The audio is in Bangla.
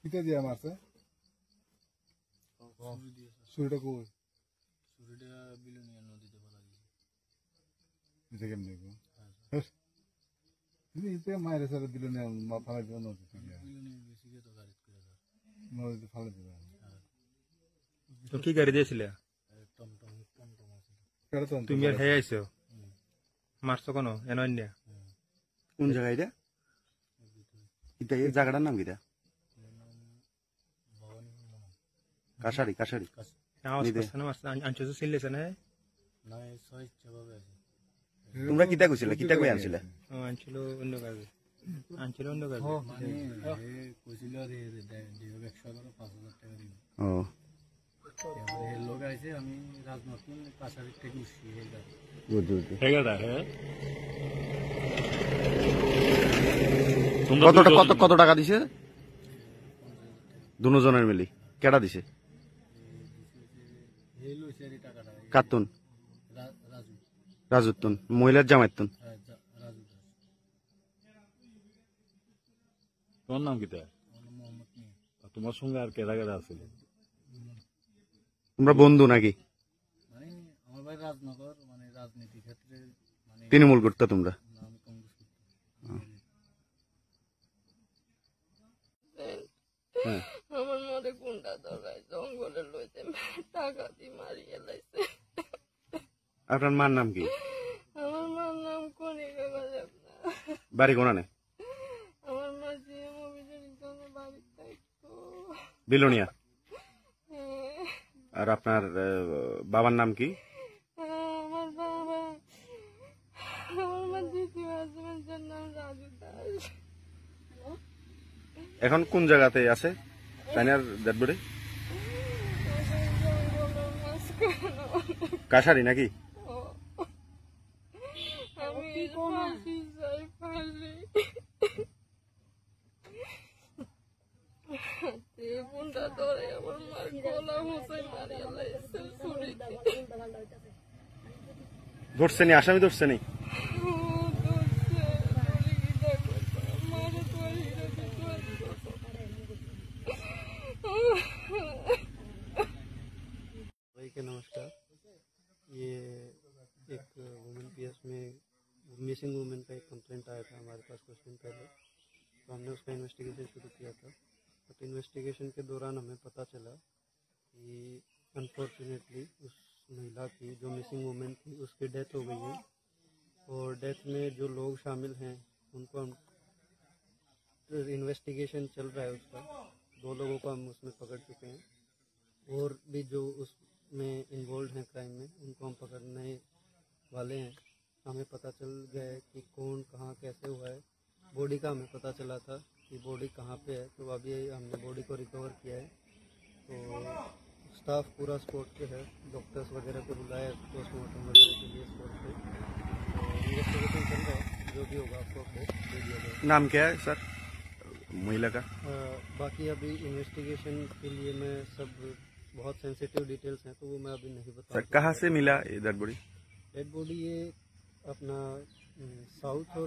কিতা দিয়া মারছে ছুরিটা কই ছুরিটা বিলুনিয়া নদীতে ফেলা দিয়েছে এটা কেমনে গো ইতে মাইরে সারা বিলুনিয়া ফালা দিও নদীতে বিলুনিয়া বেশি গে তো গাড়ি করে নদীতে ফালা দিও তো কি গাড়ি দিয়েছিলে টমটম আছে কেডা তো তুমি আর হে আইছো মারছো কোন এনন্যা কোন জায়গায় এটা এটা এই জায়গাটার নাম কিটা কাশারি কাশারি আনছো চিনলেছে না না সহ ইচ্ছাভাবে আছে তোমরা কিতা কইছিলে কিতা কই আনছিলে আনছিল অন্য কাজে মানে কইছিল রে দিও 100 করে 5000 টাকা দিন ও এবারে লোক আইছে আমি রাজনতুন কাছারি থেকে উঠছি এইটা বুঝু হেগাটা হে কত টাকা দিছে দুজনের মিলি কেডা দিছে এই লইছে টাকাটা কাতুন রাজু রাজুতুন মহিলার জামাইতুন রাজু তোমার নাম কিতা মোহাম্মদ নিয়ে তোমার সঙ্গে আর কেডা কেডা আছিল তোমরা বন্ধু নাকি মানে আমার ভাই রাজনগর মানে রাজনীতি ক্ষেত্রে মানে তৃণমূল করতে তোমরা আমি কংগ্রেস করতাম আমার মধ্যে গুন্ডা ধরায় জঙ্গলে লইতে টাকা দিয়ে মারিয়ে লাইছে আপনার মার নাম কি আমার মার নাম কনিকা বাজাব না বাড়ি কোনানে আমার মা জিএম অফিসের জন্য বাড়ির থাকতো বিলোনিয়া আর আপনার বাবার নাম কি আমার মা দ্বিতীয় হাজবেন্ডের নাম রাজু দাস এখন কোন জায়গাতে আছে তাইনার ডেড বডি কাশারি নাকি আমি ফাঁসি চাই ফাঁসি গুন্ডা ধরে আমার মার গলা মুছে মারিয়ে লাইছে ছুরিতে ধরছে নি আসামি ধরছে নি भाई के नमस्कार। ये एक वुमेन पीएस में मिसिंग वुमेन का एक कंप्लेंट आया था हमारे पास कुछ दिन पहले, तो हमने उसका इन्वेस्टिगेशन शुरू किया था। बट इन्वेस्टिगेशन के दौरान हमें पता चला कि अनफॉर्चुनेटली उस महिला की जो मिसिंग वुमेन थी उसकी डेथ हो गई है, और डेथ में जो लोग शामिल हैं उनको हम इन्वेस्टिगेशन चल रहा है उसका। 2 लोगों को हम उसमें पकड़ चुके हैं, और भी जो उसमें इन्वॉल्व हैं क्राइम में उनको हम पकड़ने वाले हैं। हमें पता चल गया है कि कौन कहाँ कैसे हुआ है। बॉडी का हमें पता चला था कि बॉडी कहाँ पे है, तो अभी हमने बॉडी को रिकवर किया है। तो स्टाफ पूरा स्पॉट पे है, डॉक्टर्स वगैरह को बुलाया पोस्टमार्टम वगैरह के लिए स्पॉट पे। तो इन्वेस्टिगेशन चल रहा है, जो भी होगा आपको अपडेट दे दिया जाएगा। नाम क्या है सर महिला का? बाकी अभी इन्वेस्टिगेशन के लिए मैं सब बहुत सेंसिटिव डिटेल्स हैं, तो वो मैं अभी नहीं बता। सर कहाँ से मिला ये डेड बॉडी? डेड बॉडी ये अपना साउथ और